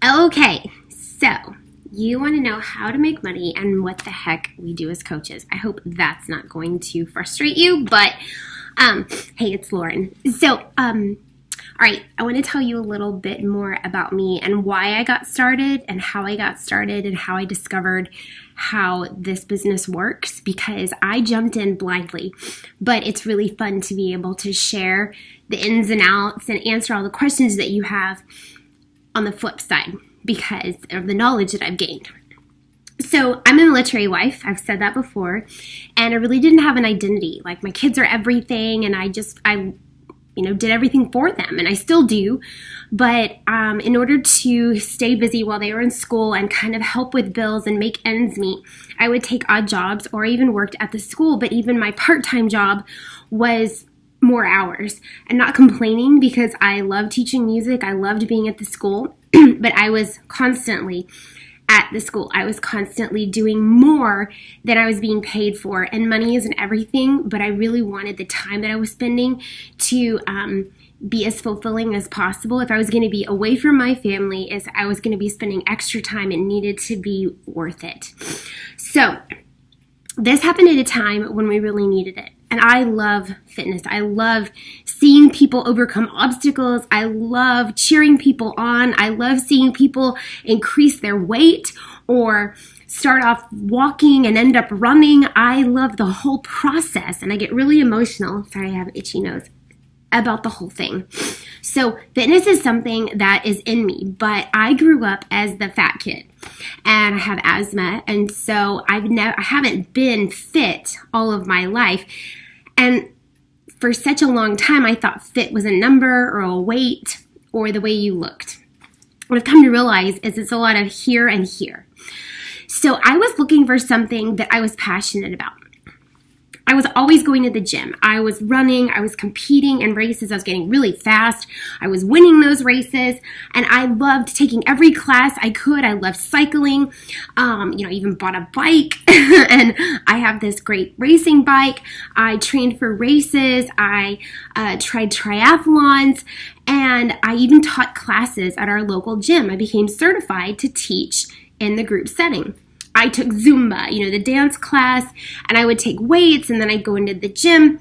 Okay, so you want to know how to make money and what the heck we do as coaches. I hope that's not going to frustrate you, but hey, it's Lauren. So, all right, I want to tell you a little bit more about me and why I got started and how I got started and how I discovered how this business works, because I jumped in blindly, but it's really fun to be able to share the ins and outs and answer all the questions that you have on the flip side because of the knowledge that I've gained. So I'm a military wife. I've said that before, and I really didn't have an identity. Like, my kids are everything, and I did everything for them, and I still do. But in order to stay busy while they were in school and kind of help with bills and make ends meet, I would take odd jobs or even worked at the school. But even my part-time job was more hours, and not complaining because I loved teaching music. I loved being at the school, but I was constantly at the school. I was constantly doing more than I was being paid for, and money isn't everything, but I really wanted the time that I was spending to be as fulfilling as possible. If I was going to be away from my family, as I was going to be spending extra time, it needed to be worth it. So this happened at a time when we really needed it. And I love fitness. I love seeing people overcome obstacles. I love cheering people on. I love seeing people increase their weight or start off walking and end up running. I love the whole process, and I get really emotional. Sorry, I have an itchy nose. About the whole thing. So fitness is something that is in me, but I grew up as the fat kid, and I have asthma, and so I haven't been fit all of my life. And for such a long time, I thought fit was a number or a weight or the way you looked. What I've come to realize is it's a lot of here and here. So I was looking for something that I was passionate about. I was always going to the gym. I was running. I was competing in races. I was getting really fast. I was winning those races. And I loved taking every class I could. I loved cycling. I even bought a bike. And I have this great racing bike. I trained for races. I tried triathlons. And I even taught classes at our local gym. I became certified to teach in the group setting. I took Zumba, the dance class, and I would take weights, and then I'd go into the gym.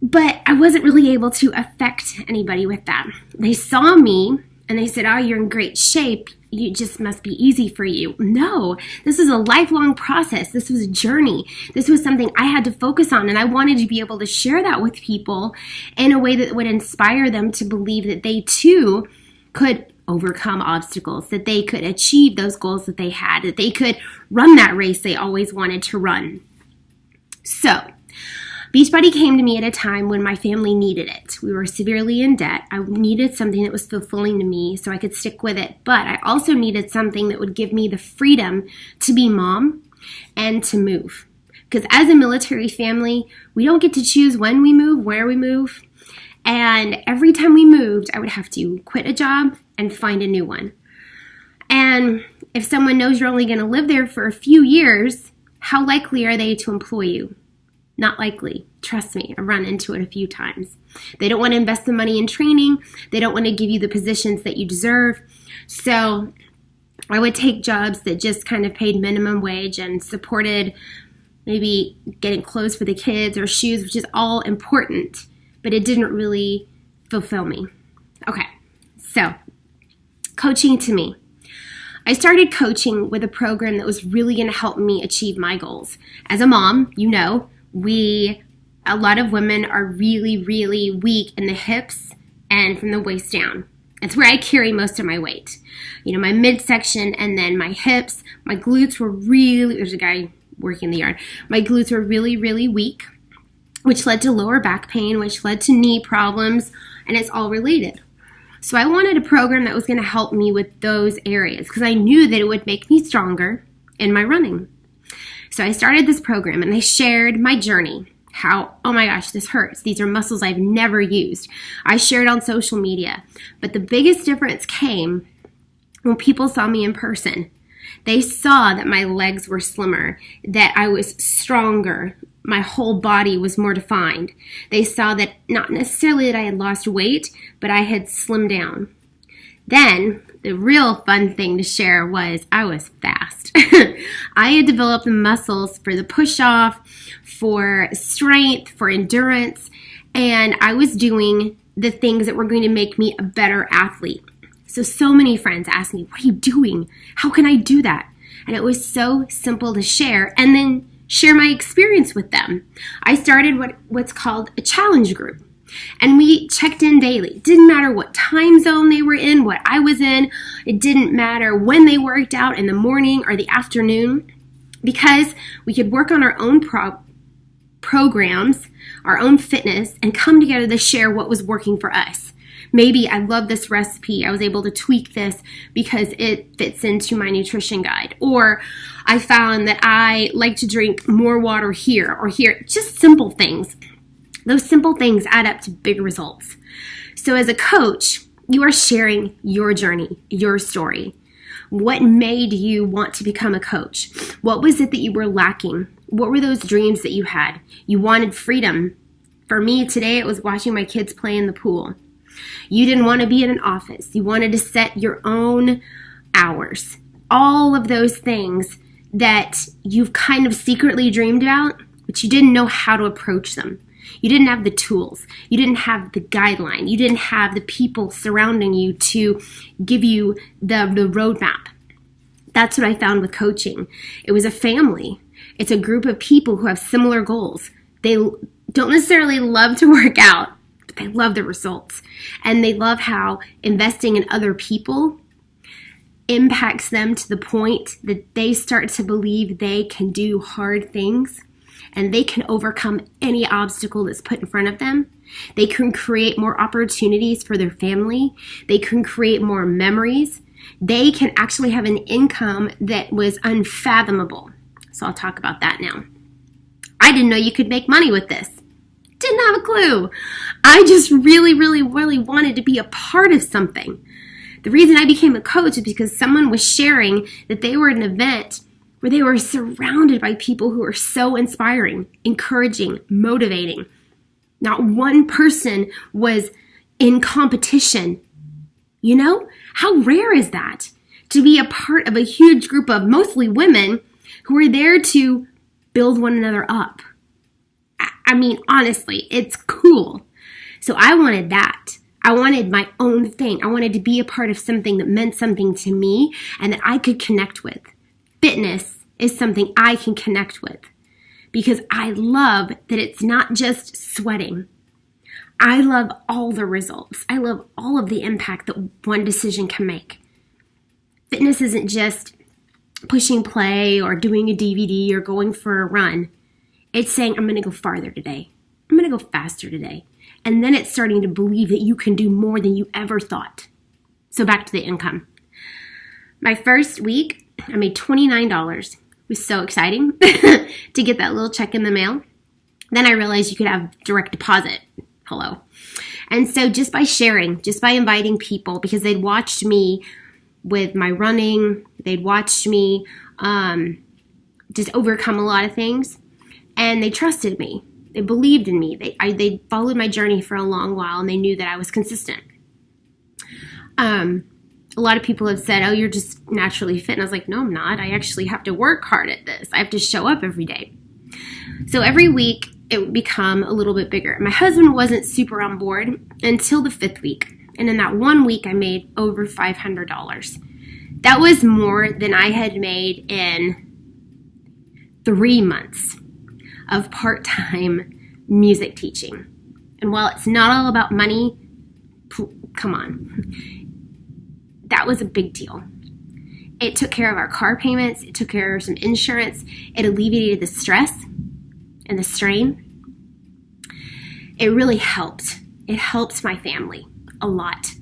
But I wasn't really able to affect anybody with that. They saw me, and they said, "Oh, you're in great shape. It just must be easy for you." No, this was a lifelong process. This was a journey. This was something I had to focus on, and I wanted to be able to share that with people in a way that would inspire them to believe that they, too, could overcome obstacles, that they could achieve those goals that they had, that they could run that race they always wanted to run. So, Beachbody came to me at a time when my family needed it. We were severely in debt. I needed something that was fulfilling to me so I could stick with it, but I also needed something that would give me the freedom to be mom and to move. Because as a military family, we don't get to choose when we move, where we move. And every time we moved, I would have to quit a job and find a new one. And if someone knows you're only going to live there for a few years, how likely are they to employ you? Not likely. Trust me, I've run into it a few times. They don't want to invest the money in training. They don't want to give you the positions that you deserve. So I would take jobs that just kind of paid minimum wage and supported maybe getting clothes for the kids or shoes, which is all important, but it didn't really fulfill me. Okay, so coaching to me. I started coaching with a program that was really going to help me achieve my goals. As a mom, a lot of women are really, really weak in the hips and from the waist down. It's where I carry most of my weight. My midsection and then my hips, my glutes were really, there's a guy working in the yard. My glutes were really, really weak, which led to lower back pain, which led to knee problems, and it's all related. So I wanted a program that was going to help me with those areas because I knew that it would make me stronger in my running. So I started this program, and I shared my journey, how, oh my gosh, this hurts. These are muscles I've never used. I shared on social media, but the biggest difference came when people saw me in person. They saw that my legs were slimmer, that I was stronger, my whole body was more defined. They saw that not necessarily that I had lost weight, but I had slimmed down. Then the real fun thing to share was I was fast. I had developed the muscles for the push-off, for strength, for endurance, and I was doing the things that were going to make me a better athlete. So many friends asked me, what are you doing? How can I do that? And it was so simple to share and then share my experience with them. I started what's called a challenge group. And we checked in daily. It didn't matter what time zone they were in, what I was in. It didn't matter when they worked out, in the morning or the afternoon, because we could work on our own programs, our own fitness, and come together to share what was working for us. Maybe I love this recipe. I was able to tweak this because it fits into my nutrition guide. Or I found that I like to drink more water here or here. Just simple things. Those simple things add up to big results. So as a coach, you are sharing your journey, your story. What made you want to become a coach? What was it that you were lacking? What were those dreams that you had? You wanted freedom. For me today, it was watching my kids play in the pool. You didn't want to be in an office. You wanted to set your own hours. All of those things that you've kind of secretly dreamed about, but you didn't know how to approach them. You didn't have the tools. You didn't have the guideline. You didn't have the people surrounding you to give you the roadmap. That's what I found with coaching. It was a family. It's a group of people who have similar goals. They don't necessarily love to work out, but they love the results. And they love how investing in other people impacts them to the point that they start to believe they can do hard things. And they can overcome any obstacle that's put in front of them. They can create more opportunities for their family. They can create more memories. They can actually have an income that was unfathomable. So I'll talk about that now. I didn't know you could make money with this. Didn't have a clue. I just really wanted to be a part of something. The reason I became a coach is because someone was sharing that they were at an event where they were surrounded by people who are so inspiring, encouraging, motivating. Not one person was in competition. You know, how rare is that? To be a part of a huge group of mostly women who are there to build one another up. I mean, honestly, it's cool. So I wanted that. I wanted my own thing. I wanted to be a part of something that meant something to me and that I could connect with. Fitness is something I can connect with because I love that it's not just sweating. I love all the results. I love all of the impact that one decision can make. Fitness isn't just pushing play or doing a DVD or going for a run. It's saying, I'm going to go farther today. I'm going to go faster today. And then it's starting to believe that you can do more than you ever thought. So back to the income. My first week, I made $29. It was so exciting to get that little check in the mail. Then I realized you could have direct deposit. Hello. And so just by sharing, just by inviting people, because they'd watched me with my running, they'd watched me just overcome a lot of things, and they trusted me. They believed in me. They followed my journey for a long while, and they knew that I was consistent. A lot of people have said, oh, you're just naturally fit. And I was like, no, I'm not. I actually have to work hard at this. I have to show up every day. So every week, it would become a little bit bigger. My husband wasn't super on board until the 5th week. And in that 1 week, I made over $500. That was more than I had made in 3 months of part-time music teaching. And while it's not all about money, come on. That was a big deal. It took care of our car payments. It took care of some insurance. It alleviated the stress and the strain. It really helped. It helped my family a lot.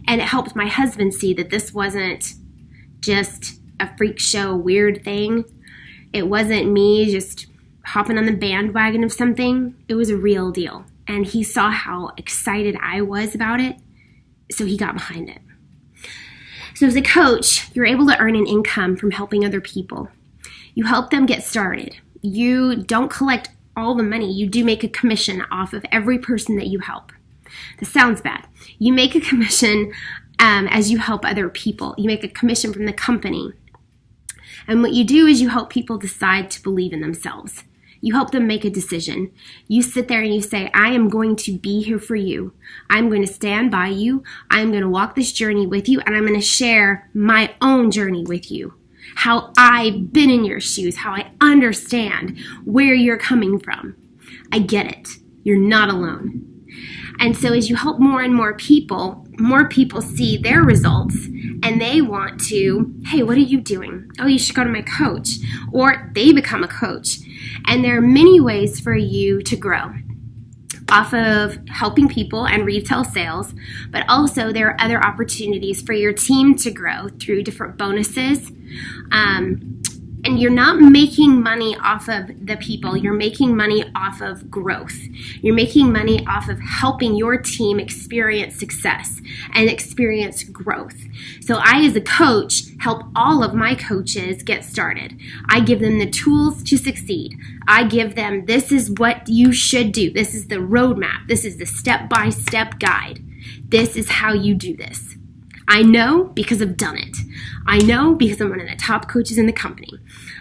And it helped my husband see that this wasn't just a freak show weird thing. It wasn't me just hopping on the bandwagon of something. It was a real deal. And he saw how excited I was about it, so he got behind it. So as a coach, you're able to earn an income from helping other people. You help them get started. You don't collect all the money. You do make a commission off of every person that you help. This sounds bad. You make a commission as you help other people. You make a commission from the company. And what you do is you help people decide to believe in themselves. You help them make a decision. You sit there and you say, I am going to be here for you. I'm going to stand by you. I'm going to walk this journey with you, and I'm going to share my own journey with you. How I've been in your shoes, how I understand where you're coming from. I get it. You're not alone. And so as you help more and more people see their results, and they want to, hey, what are you doing? Oh, you should go to my coach. Or they become a coach. And there are many ways for you to grow off of helping people and retail sales, but also there are other opportunities for your team to grow through different bonuses. And you're not making money off of the people. You're making money off of growth. You're making money off of helping your team experience success and experience growth. So I, as a coach, help all of my coaches get started. I give them the tools to succeed. I give them, this is what you should do. This is the roadmap. This is the step-by-step guide. This is how you do this. I know because I've done it. I know because I'm one of the top coaches in the company.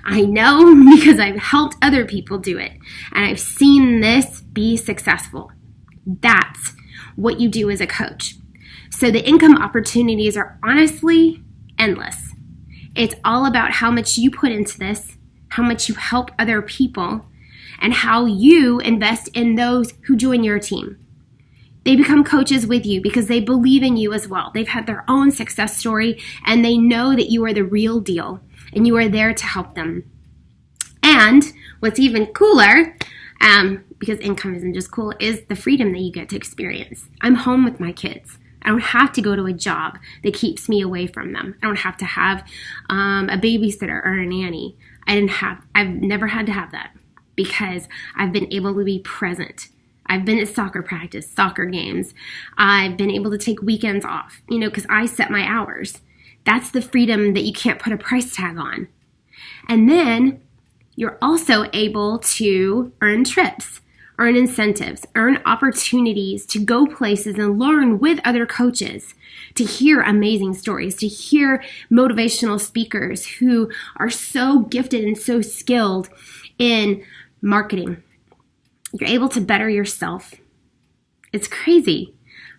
I know because I've helped other people do it. And I've seen this be successful. That's what you do as a coach. So the income opportunities are honestly endless. It's all about how much you put into this, how much you help other people, and how you invest in those who join your team. They become coaches with you because they believe in you as well. They've had their own success story, and they know that you are the real deal, and you are there to help them. And what's even cooler, because income isn't just cool, is the freedom that you get to experience. I'm home with my kids. I don't have to go to a job that keeps me away from them. I don't have to have a babysitter or a nanny. I've never had to have that because I've been able to be present. I've been at soccer practice, soccer games. I've been able to take weekends off, because I set my hours. That's the freedom that you can't put a price tag on. And then you're also able to earn trips, earn incentives, earn opportunities to go places and learn with other coaches, to hear amazing stories, to hear motivational speakers who are so gifted and so skilled in marketing. You're able to better yourself. It's crazy.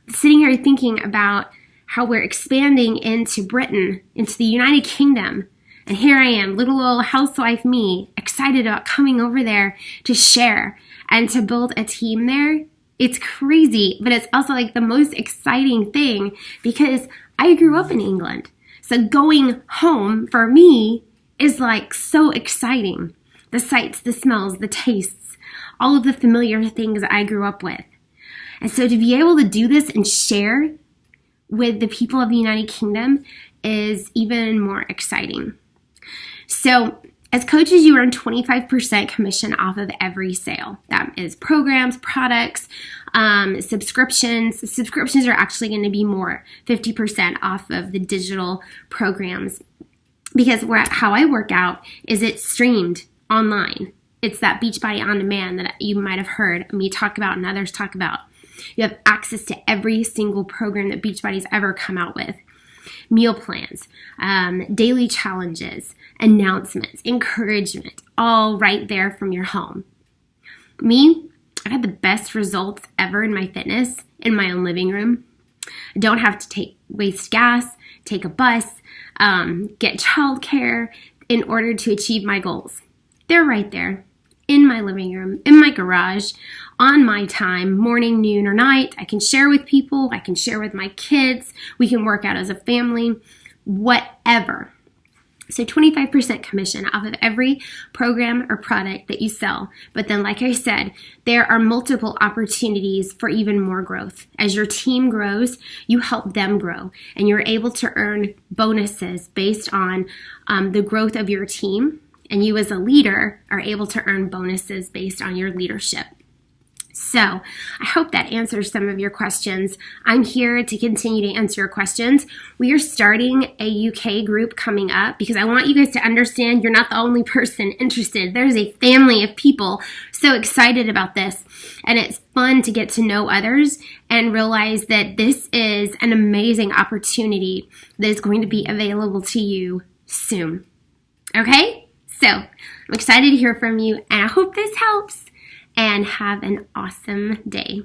I'm sitting here thinking about how we're expanding into Britain, into the United Kingdom. And here I am, little old housewife me, excited about coming over there to share and to build a team there. It's crazy, but it's also like the most exciting thing because I grew up in England. So going home for me is like so exciting. The sights, the smells, the tastes, all of the familiar things I grew up with. And so to be able to do this and share with the people of the United Kingdom is even more exciting. So as coaches, you earn 25% commission off of every sale. That is programs, products, subscriptions. Subscriptions are actually going to be more, 50% off of the digital programs. Because how I work out is it's streamed online. It's that Beachbody On Demand that you might have heard me talk about and others talk about. You have access to every single program that Beachbody's ever come out with. Meal plans, daily challenges, announcements, encouragement, all right there from your home. Me, I've had the best results ever in my fitness in my own living room. I don't have to waste gas, take a bus, get childcare in order to achieve my goals. They're right there in my living room, in my garage, on my time, morning, noon, or night. I can share with people. I can share with my kids. We can work out as a family, whatever. So 25% commission off of every program or product that you sell. But then, like I said, there are multiple opportunities for even more growth. As your team grows, you help them grow. And you're able to earn bonuses based on the growth of your team. And you as a leader are able to earn bonuses based on your leadership. So I hope that answers some of your questions. I'm here to continue to answer your questions. We are starting a UK group coming up because I want you guys to understand you're not the only person interested. There's a family of people so excited about this, and it's fun to get to know others and realize that this is an amazing opportunity that is going to be available to you soon. Okay? So I'm excited to hear from you, and I hope this helps. And have an awesome day.